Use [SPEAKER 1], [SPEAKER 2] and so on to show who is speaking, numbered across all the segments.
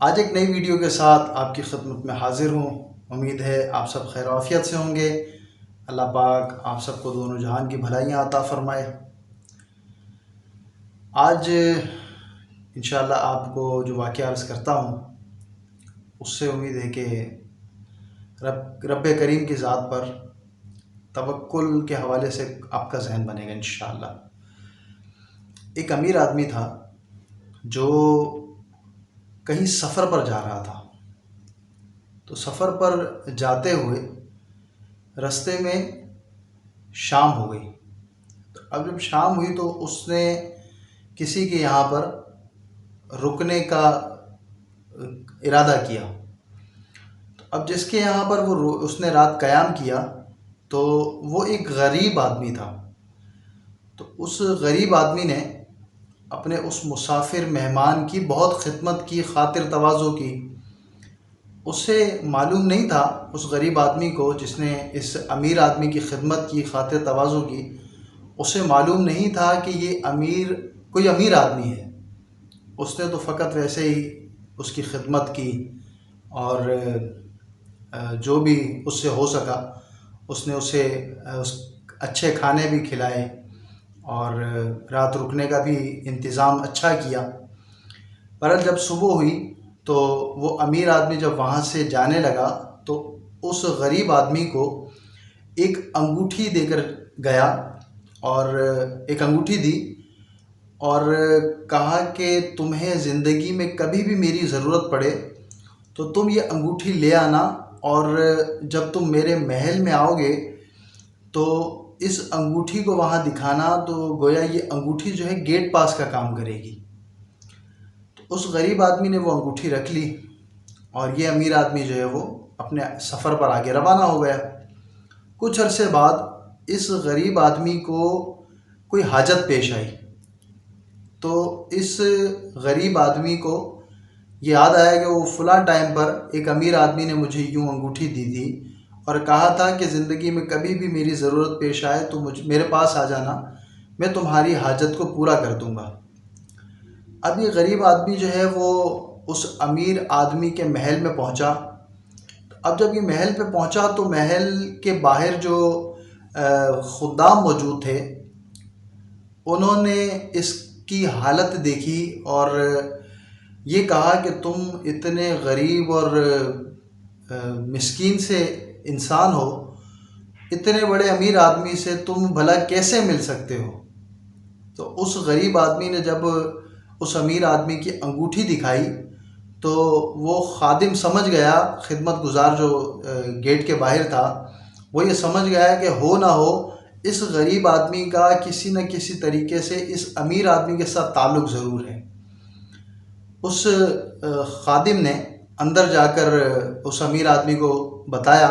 [SPEAKER 1] آج ایک نئی ویڈیو کے ساتھ آپ کی خدمت میں حاضر ہوں۔ امید ہے آپ سب خیر و عافیت سے ہوں گے۔ اللہ پاک آپ سب کو دونوں جہان کی بھلائیاں عطا فرمائے۔ آج انشاءاللہ آپ کو جو واقعہ عرض کرتا ہوں اس سے امید ہے کہ رب کریم کی ذات پر توکل کے حوالے سے آپ کا ذہن بنے گا انشاءاللہ۔ ایک امیر آدمی تھا جو کہیں سفر پر جا رہا تھا، تو سفر پر جاتے ہوئے رستے میں شام ہو گئی۔ تو اب جب شام ہوئی تو اس نے کسی کے یہاں پر رکنے کا ارادہ کیا۔ تو اب جس کے یہاں پر اس نے رات قیام کیا تو وہ ایک غریب آدمی تھا۔ تو اس غریب آدمی نے اپنے اس مسافر مہمان کی بہت خدمت کی، خاطر تواضع کی۔ اسے معلوم نہیں تھا، اس غریب آدمی کو جس نے اس امیر آدمی کی خدمت کی، خاطر تواضع کی، اسے معلوم نہیں تھا کہ یہ کوئی امیر آدمی ہے۔ اس نے تو فقط ویسے ہی اس کی خدمت کی اور جو بھی اس سے ہو سکا اس نے اسے اچھے کھانے بھی کھلائے اور رات رکنے کا بھی انتظام اچھا کیا۔ پر جب صبح ہوئی تو وہ امیر آدمی جب وہاں سے جانے لگا تو اس غریب آدمی کو ایک انگوٹھی دے کر گیا اور ایک انگوٹھی دی اور کہا کہ تمہیں زندگی میں کبھی بھی میری ضرورت پڑے تو تم یہ انگوٹھی لے آنا، اور جب تم میرے محل میں آؤ گے تو اس انگوٹھی کو وہاں دکھانا، تو گویا یہ انگوٹھی جو ہے گیٹ پاس کا کام کرے گی۔ تو اس غریب آدمی نے وہ انگوٹھی رکھ لی اور یہ امیر آدمی جو ہے وہ اپنے سفر پر آگے روانہ ہو گیا۔ کچھ عرصے بعد اس غریب آدمی کو کوئی حاجت پیش آئی، تو اس غریب آدمی کو یہ یاد آیا کہ وہ فلاں ٹائم پر ایک امیر آدمی نے مجھے یوں انگوٹھی دی تھی اور کہا تھا کہ زندگی میں کبھی بھی میری ضرورت پیش آئے تو میرے پاس آ جانا، میں تمہاری حاجت کو پورا کر دوں گا۔ اب یہ غریب آدمی جو ہے وہ اس امیر آدمی کے محل میں پہنچا۔ اب جب یہ محل پہ پہنچا تو محل کے باہر جو خدام موجود تھے انہوں نے اس کی حالت دیکھی اور یہ کہا کہ تم اتنے غریب اور مسکین سے انسان ہو، اتنے بڑے امیر آدمی سے تم بھلا کیسے مل سکتے ہو؟ تو اس غریب آدمی نے جب اس امیر آدمی کی انگوٹھی دکھائی تو وہ خادم سمجھ گیا، خدمت گزار جو گیٹ کے باہر تھا، وہ یہ سمجھ گیا کہ ہو نہ ہو اس غریب آدمی کا کسی نہ کسی طریقے سے اس امیر آدمی کے ساتھ تعلق ضرور ہے۔ اس خادم نے اندر جا کر اس امیر آدمی کو بتایا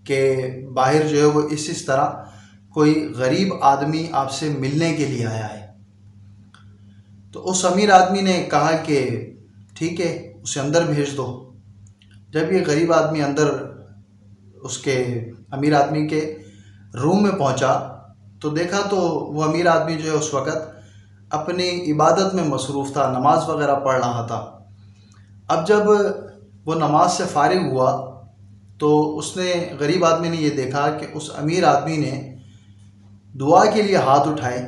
[SPEAKER 1] کہ باہر جو ہے وہ اس طرح کوئی غریب آدمی آپ سے ملنے کے لیے آیا ہے۔ تو اس امیر آدمی نے کہا کہ ٹھیک ہے، اسے اندر بھیج دو۔ جب یہ غریب آدمی اندر اس کے امیر آدمی کے روم میں پہنچا تو دیکھا تو وہ امیر آدمی جو ہے اس وقت اپنی عبادت میں مصروف تھا، نماز وغیرہ پڑھ رہا تھا۔ اب جب وہ نماز سے فارغ ہوا تو اس نے غریب آدمی نے یہ دیکھا کہ اس امیر آدمی نے دعا کے لیے ہاتھ اٹھائے۔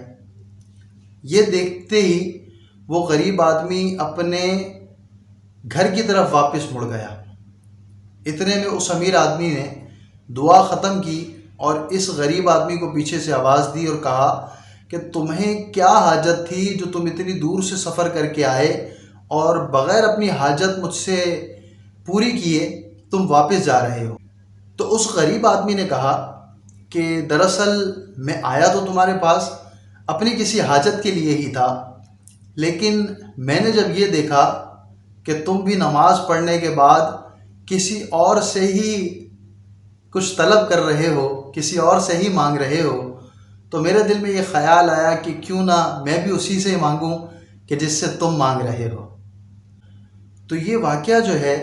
[SPEAKER 1] یہ دیکھتے ہی وہ غریب آدمی اپنے گھر کی طرف واپس مڑ گیا۔ اتنے میں اس امیر آدمی نے دعا ختم کی اور اس غریب آدمی کو پیچھے سے آواز دی اور کہا کہ تمہیں کیا حاجت تھی جو تم اتنی دور سے سفر کر کے آئے اور بغیر اپنی حاجت مجھ سے پوری کیے تم واپس جا رہے ہو؟ تو اس غریب آدمی نے کہا کہ دراصل میں آیا تو تمہارے پاس اپنی کسی حاجت کے لیے ہی تھا، لیکن میں نے جب یہ دیکھا کہ تم بھی نماز پڑھنے کے بعد کسی اور سے ہی کچھ طلب کر رہے ہو، کسی اور سے ہی مانگ رہے ہو، تو میرے دل میں یہ خیال آیا کہ کیوں نہ میں بھی اسی سے مانگوں کہ جس سے تم مانگ رہے ہو۔ تو یہ واقعہ جو ہے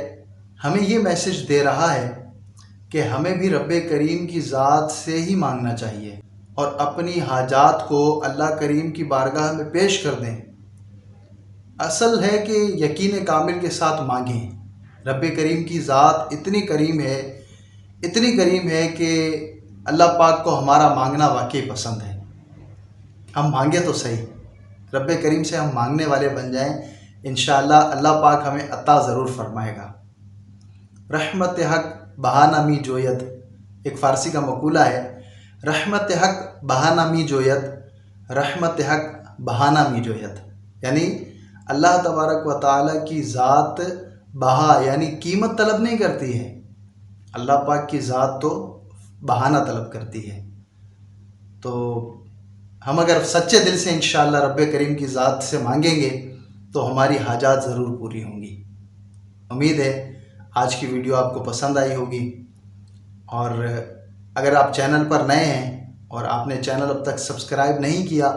[SPEAKER 1] ہمیں یہ میسج دے رہا ہے کہ ہمیں بھی رب کریم کی ذات سے ہی مانگنا چاہیے اور اپنی حاجات کو اللہ کریم کی بارگاہ میں پیش کر دیں۔ اصل ہے کہ یقین کامل کے ساتھ مانگیں۔ رب کریم کی ذات اتنی کریم ہے کہ اللہ پاک کو ہمارا مانگنا واقعی پسند ہے۔ ہم مانگے تو صحیح، رب کریم سے ہم مانگنے والے بن جائیں، انشاءاللہ اللہ پاک ہمیں عطا ضرور فرمائے گا۔ رحمت حق بہانہ می جوید، ایک فارسی کا مقولہ ہے، رحمت حق بہانہ می جوید، رحمت حق بہانہ می جوید، یعنی اللہ تبارک و تعالیٰ کی ذات بہا یعنی قیمت طلب نہیں کرتی ہے، اللہ پاک کی ذات تو بہانہ طلب کرتی ہے۔ تو ہم اگر سچے دل سے انشاءاللہ رب کریم کی ذات سے مانگیں گے تو ہماری حاجات ضرور پوری ہوں گی۔ امید ہے آج کی ویڈیو آپ کو پسند آئی ہوگی، اور اگر آپ چینل پر نئے ہیں اور آپ نے چینل اب تک سبسکرائب نہیں کیا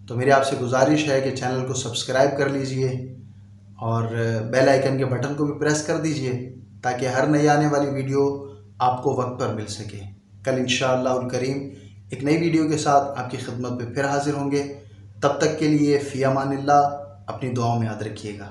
[SPEAKER 1] تو میری آپ سے گزارش ہے کہ چینل کو سبسکرائب کر لیجئے اور بیل آئیکن کے بٹن کو بھی پریس کر دیجئے تاکہ ہر نئی آنے والی ویڈیو آپ کو وقت پر مل سکے۔ کل انشاءاللہ الکریم ایک نئی ویڈیو کے ساتھ آپ کی خدمت پہ پھر حاضر ہوں گے۔ تب تک کے لیے فی امان اللہ، اپنی دعاؤں میں یاد رکھیے گا۔